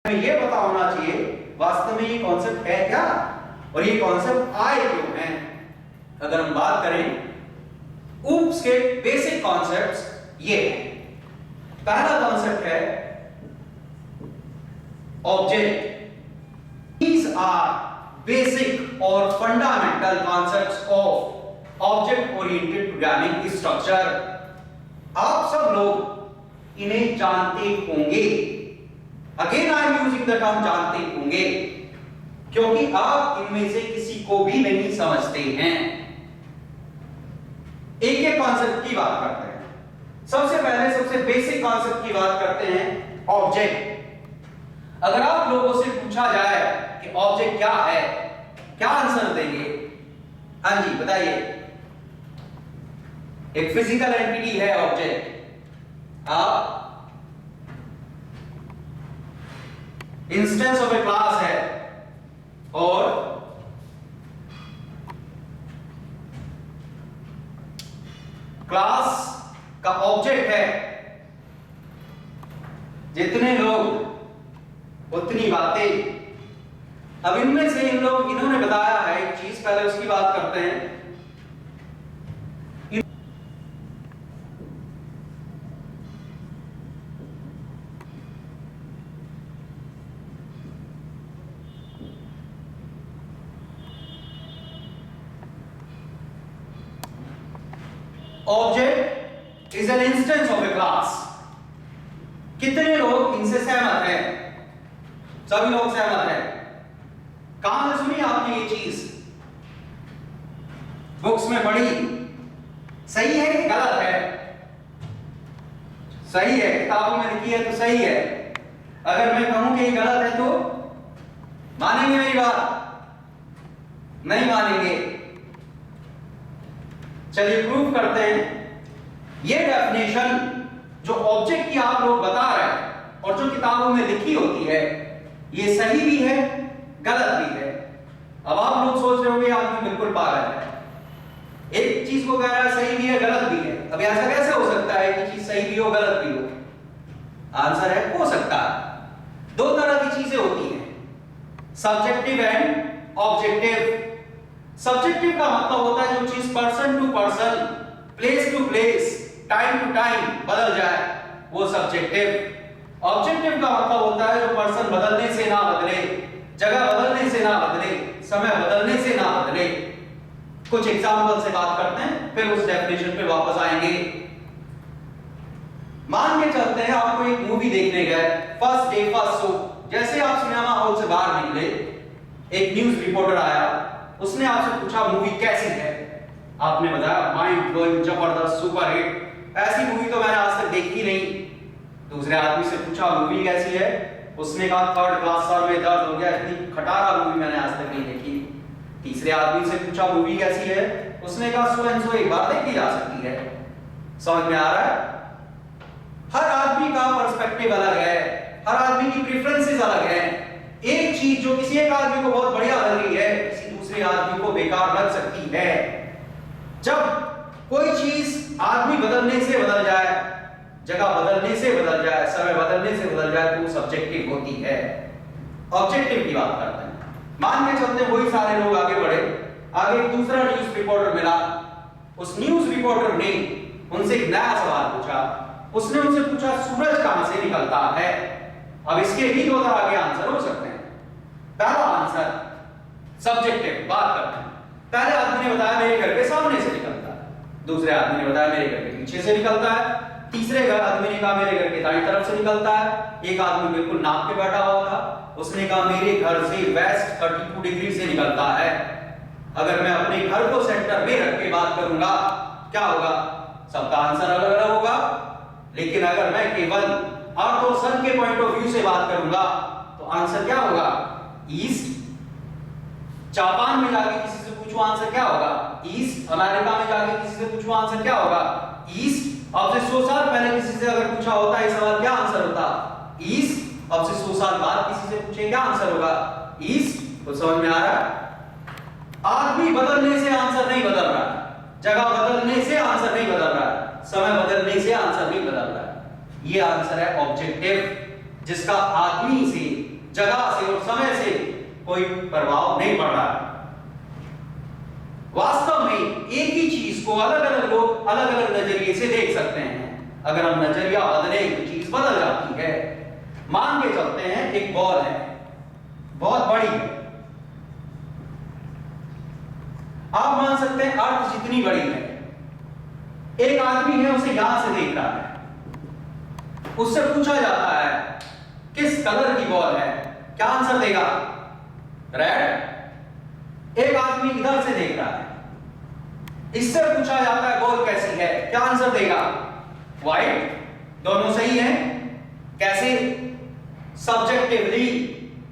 ये पता होना चाहिए वास्तव में ये कॉन्सेप्ट है क्या और ये कॉन्सेप्ट आए क्यों हैं। अगर हम बात करें ऊप्स के बेसिक कॉन्सेप्ट्स ये हैं। पहला कॉन्सेप्ट है object. These are basic or fundamental concepts of object-oriented programming structure। आप सब लोग इन्हें जानते होंगे। Again I am using the term जानते होंगे क्योंकि आप इनमें से किसी को भी नहीं समझते हैं। एक एक कॉन्सेप्ट की बात करते हैं। सबसे पहले सबसे बेसिक कॉन्सेप्ट की बात करते हैं ऑब्जेक्ट। अगर आप लोगों से पूछा जाए कि ऑब्जेक्ट क्या है, क्या आंसर देंगे? हाँ जी बताइए। एक फिजिकल एंटिटी है ऑब्जेक्ट। आप इंस्टेंस ऑफ ए क्लास है और क्लास का ऑब्जेक्ट है। जितने लोग उतनी बातें। अब इनमें से इन्होंने बताया है एक चीज, पहले उसकी बात करते हैं। Object is an instance of A class. कितने लोग इनसे सहमत हैं? सभी लोग सहमत हैं। कहां से सुनी आपने ये चीज? बुक्स में पढ़ी? सही है कि गलत है? सही है, किताबों में लिखी है तो सही है। अगर मैं कहूं कि ये गलत है तो मानेंगे मेरी बात? नहीं मानेंगे। चलिए प्रूफ करते हैं। ये डेफिनेशन जो ऑब्जेक्ट की आप लोग बता रहे हैं और जो किताबों में लिखी होती है, ये सही भी है गलत भी है। अब आप लोग सोच रहे होंगे आदमी बिल्कुल पागल है, एक चीज को कह रहा है सही भी है गलत भी है। अब ऐसा कैसे हो सकता है कि चीज सही भी हो गलत भी हो? आंसर है हो सकता है। दो तरह की चीजें होती हैं, सब्जेक्टिव एंड ऑब्जेक्टिव। सब्जेक्टिव का मतलब होता है जो चीज person to person, place to place, time to time बदल जाए, वो सब्जेक्टिव। ऑब्जेक्टिव का मतलब होता है जो पर्सन बदलने से ना बदले, जगह बदलने से ना बदले, समय बदलने से ना बदले। कुछ एग्जांपल से बात करते हैं फिर उस डेफिनेशन पे वापस आएंगे। मान के चलते हैं आपको एक मूवी देखने गए, फर्स्ट डे फर्स्ट शो। जैसे आप सिनेमा हॉल से बाहर निकले, एक न्यूज रिपोर्टर आया, उसने आपसे पूछा मूवी कैसी है? आपने बताया माइंड ब्लोइंग, जबरदस्त, सुपर हिट, ऐसी मूवी तो मैंने आज तक देखी नहीं। दूसरे आदमी से पूछा मूवी कैसी है? उसने कहा थर्ड क्लास, सर में दर्द हो गया, इतनी खटारा मूवी मैंने आज तक नहीं देखी। तीसरे आदमी से पूछा मूवी कैसी है? उसने कहा सो एंड सो, एक बार देखी जा सकती है। समझ में आ रहा है? हर आदमी का पर्सपेक्टिव अलग है, हर आदमी की प्रेफरेंसेस अलग है। एक चीज जो किसी एक आदमी को बहुत बढ़िया लग रही है, किसी दूसरे आदमी को बेकार लग सकती है। जब कोई चीज आदमी बदलने से बदल जाए, जगह बदलने से बदल जाए, समय बदलने से बदल जाए, तो सब्जेक्टिव होती है। ऑब्जेक्टिव की बात करते हैं। मान के चलते वही सारे लोग आगे बढ़े, आगे एक दूसरा न्यूज रिपोर्टर मिला। उस न्यूज रिपोर्टर ने उनसे एक नया सवाल पूछा। उसने उनसे पूछा सूरज कहां से निकलता है? अब इसके भी दो तरह के आंसर हो सकते हैं। पहला आंसर सब्जेक्टिव, बात करते हैं। पहले आदमी ने बताया मेरे घर के सामने से निकलता है, दूसरे आदमी ने बताया मेरे घर के पीछे से निकलता है, तीसरे आदमी ने कहा मेरे घर के दाईं तरफ से निकलता है। एक आदमी बिल्कुल नाप के बैठा हुआ था, उसने कहा मेरे घर से वेस्ट 32 डिग्री से निकलता है। अगर मैं अपने घर को सेंटर में रख के बात करूंगा क्या होगा? सबका आंसर अलग अलग होगा। लेकिन अगर मैं केवल अर्थ और सन के पॉइंट ऑफ व्यू से बात करूंगा तो आंसर क्या होगा? ईस्ट। जापान में जाके किसी से पूछो आंसर क्या होगा? ईस्ट। अमेरिका में जाके किसी से पूछो आंसर क्या होगा? ईस्ट। अब से 100 साल पहले किसी से अगर पूछा होता ये सवाल, क्या आंसर होता? ईस्ट। अब से 100 साल बाद किसी से पूछे क्या आंसर होगा? ईस्ट। तो समझ में आ रहा है? आदमी बदलने से आंसर नहीं बदल रहा, जगह बदलने से आंसर नहीं बदल रहा, समय बदलने से आंसर नहीं बदल रहा। ये आंसर है ऑब्जेक्टिव, जिसका आदमी से जगह से और समय से कोई प्रभाव नहीं पड़ रहा है। वास्तव में एक ही चीज को अलग अलग लोग अलग अलग नजरिए से देख सकते हैं। अगर हम नजरिया बदले तो चीज बदल जाती है। मान के चलते हैं एक बॉल है, बहुत बड़ी है। आप मान सकते हैं अर्थ जितनी बड़ी है। एक आदमी है, उसे यहां से देख रहा है, उससे पूछा जाता है किस कलर की बॉल है, क्या आंसर देगा? रेड। एक आदमी इधर से देख रहा है, इससे पूछा जाता है बॉल कैसी है, क्या आंसर देगा? व्हाइट। दोनों सही हैं। कैसे? सब्जेक्टिवली।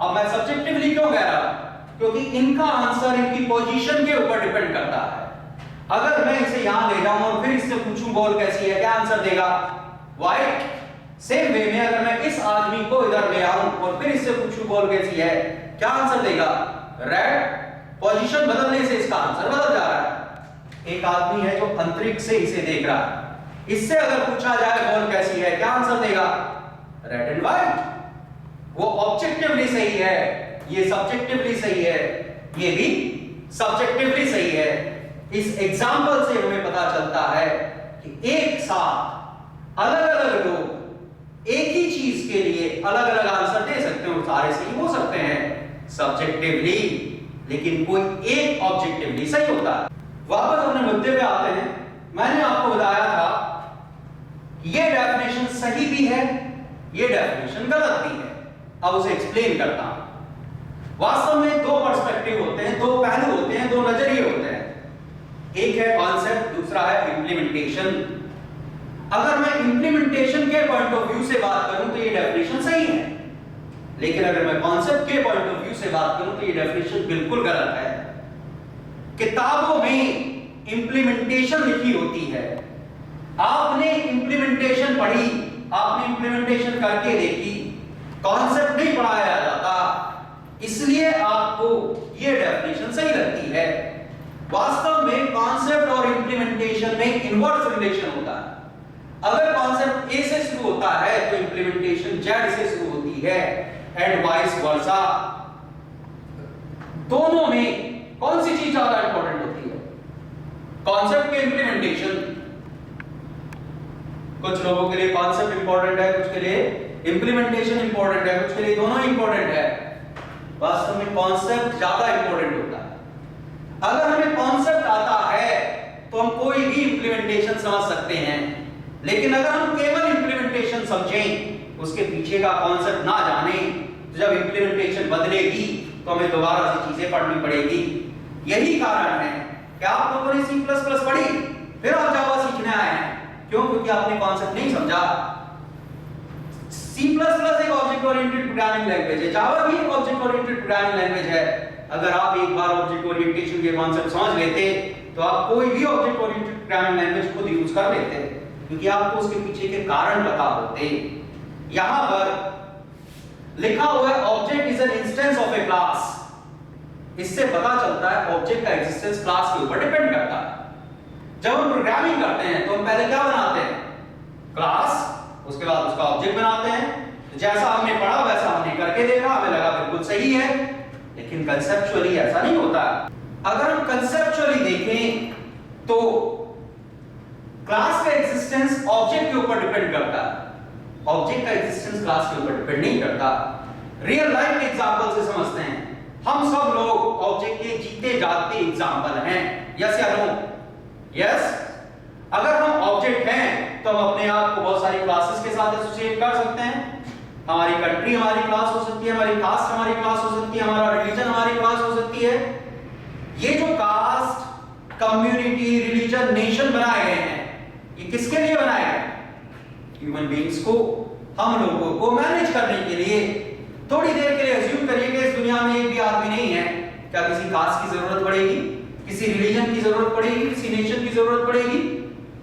अब मैं सब्जेक्टिवली क्यों कह रहा हूं? क्योंकि इनका आंसर इनकी पोजीशन के ऊपर डिपेंड करता है। अगर मैं इसे यहां ले जाऊं और फिर इससे पूछूं बॉल कैसी है, क्या आंसर देगा? व्हाइट। सेम वे में अगर मैं इस आदमी को इधर ले आऊं और फिर इससे पूछूं बॉल कैसी है, क्या आंसर देगा? रेड। पोजीशन बदलने से इसका आंसर बदल जा रहा है। एक आदमी है जो अंतरिक्ष से इसे देख रहा है, इससे अगर पूछा जाए बॉल कैसी है, क्या आंसर देगा? Red and white. वो ऑब्जेक्टिवली सही है, ये सब्जेक्टिवली सही है, ये भी सब्जेक्टिवली सही है। इस एग्जांपल से हमें पता चलता है कि एक साथ अलग अलग लोग एक ही चीज के लिए अलग अलग आंसर दे सकते हैं और सारे सही हो सकते हैं सब्जेक्टिवली, लेकिन कोई एक ऑब्जेक्टिवली सही होता है। वापस अपने मुद्दे पे आते हैं। मैंने आपको बताया था ये डेफिनेशन सही भी है, ये डेफिनेशन गलत भी है। अब उसे एक्सप्लेन करता हूं। वास्तव में दो पर्सपेक्टिव होते हैं, दो पहलू होते हैं, दो नजरिए होते हैं। एक है कॉन्सेप्ट, दूसरा है इंप्लीमेंटेशन। अगर मैं इंप्लीमेंटेशन के पॉइंट ऑफ व्यू से बात करूं तो ये डेफिनेशन सही है, लेकिन अगर मैं कॉन्सेप्ट के पॉइंट ऑफ व्यू से बात करूं तो ये डेफिनेशन बिल्कुल गलत है। किताबों में इंप्लीमेंटेशन लिखी होती है, आपने इंप्लीमेंटेशन पढ़ी, आपने इंप्लीमेंटेशन करके देखी, कॉन्सेप्ट नहीं पढ़ाया जाता, इसलिए आपको यह डेफिनेशन सही लगती है। वास्तव में कॉन्सेप्ट और इंप्लीमेंटेशन में इनवर्स रिलेशन होता है। अगर कॉन्सेप्ट ए से शुरू होता है तो इंप्लीमेंटेशन जेड से शुरू होती है एंड वाइस वर्सा। दोनों में कौन सी चीज ज्यादा इंपॉर्टेंट होती है? कॉन्सेप्ट के इंप्लीमेंटेशन। कुछ लोगों के लिए कॉन्सेप्ट इंपॉर्टेंट है, कुछ के लिए इंप्लीमेंटेशन इंपॉर्टेंट है, कुछ के लिए दोनों इंपॉर्टेंट है। वास्तव में कॉन्सेप्ट ज्यादा इंपॉर्टेंट होता है। अगर हमें कॉन्सेप्ट आता है तो हम कोई भी इंप्लीमेंटेशन समझ सकते हैं, लेकिन अगर हम केवल इंप्लीमेंटेशन समझें, उसके पीछे का कॉन्सेप्ट ना जाने, तो जब इंप्लीमेंटेशन बदलेगी तो हमें दोबारा से चीजें पढ़नी पड़ेगी। यही कारण है कि आप लोगों ने C++ पढ़ी, फिर आप जावा सीखने आए हैं। क्यों? क्योंकि आपने कॉन्सेप्ट नहीं समझा। C++ एक ऑब्जेक्ट ओरिएंटेड प्रोग्रामिंग लैंग्वेज है, जावा भी एक ऑब्जेक्ट ओरिएंटेड प्रोग्रामिंग लैंग्वेज है। अगर आप एक बार ऑब्जेक्ट ओरिएंटेशन के कॉन्सेप्ट समझ लेते तो आप कोई भी ऑब्जेक्ट ओरिएंटेड प्रोग्रामिंग लैंग्वेज खुद यूज कर लेते, क्योंकि आपको उसके पीछे के कारण पता होते। यहां पर लिखा हुआ है object is an instance of A class. इससे पता चलता है ऑब्जेक्ट का एग्जिस्टेंस क्लास के ऊपर डिपेंड करता है। जब हम प्रोग्रामिंग करते हैं तो हम पहले क्या बनाते हैं? क्लास, उसके बाद उसका ऑब्जेक्ट बनाते हैं। तो जैसा हमने पढ़ा वैसा हमने करके देखा, हमें लगा बिल्कुल सही है, लेकिन कंसेप्चुअली ऐसा नहीं होता। अगर हम कंसेप्चुअली देखें तो क्लास का एग्जिस्टेंस ऑब्जेक्ट के ऊपर डिपेंड करता है, ऑब्जेक्ट का एग्जिस्टेंस क्लास के ऊपर डिपेंड नहीं करता। रियल लाइफ के एग्जांपल से समझते हैं। हम सब लोग ऑब्जेक्ट के जीते जागते एग्जांपल हैं। यस या नो? यस। अगर हम ऑब्जेक्ट हैं तो हम अपने आप को बहुत सारी क्लासेस के साथ एसोसिएट कर सकते हैं। हमारी कंट्री हमारी क्लास हो सकती है, हमारी कास्ट हमारी क्लास हो सकती है, हमारा रिलीजन हमारी क्लास हो सकती है। ये जो कास्ट, कम्युनिटी, रिलीजन, नेशन बनाए गए हैं, ये किसके लिए बनाए गए? ह्यूमन बीइंग्स को, हम लोगों को मैनेज करने के लिए। थोड़ी देर के लिए अज्यूम करिए कि इस दुनिया में एक भी आदमी नहीं है, क्या किसी कास्ट की जरूरत पड़ेगी? किसी रिलीजन की जरूरत पड़ेगी? किसी नेशन की जरूरत पड़ेगी?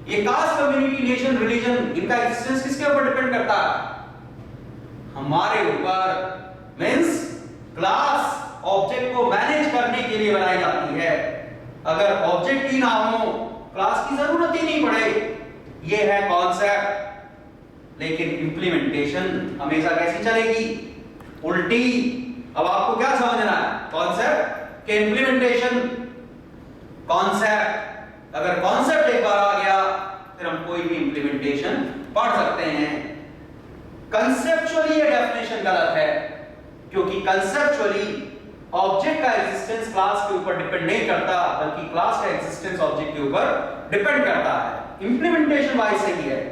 ये कास्ट, कम्युनिटी, नेशन, रिलीजन, इनका एग्जिस्टेंस किसके ऊपर डिपेंड करता है? हमारे ऊपर। मींस क्लास ऑब्जेक्ट को मैनेज करने के लिए बनाई जाती है। अगर ऑब्जेक्ट ही ना हो, क्लास की जरूरत ही नहीं पड़े। ये है कॉन्सेप्ट। लेकिन इंप्लीमेंटेशन हमेशा कैसी चलेगी? उल्टी। अब आपको क्या समझना है? कॉन्सेप्ट के इंप्लीमेंटेशन। कॉन्सेप्ट, अगर कॉन्सेप्ट एक बार आ गया फिर हम कोई भी इंप्लीमेंटेशन पढ़ सकते हैं। कंसेप्चुअली ये डेफिनेशन गलत है, क्योंकि कंसेप्चुअली ऑब्जेक्ट का एग्जिस्टेंस क्लास के ऊपर डिपेंड नहीं करता, बल्कि क्लास का एग्जिस्टेंस ऑब्जेक्ट के ऊपर डिपेंड करता है। इंप्लीमेंटेशन वाइज सही है,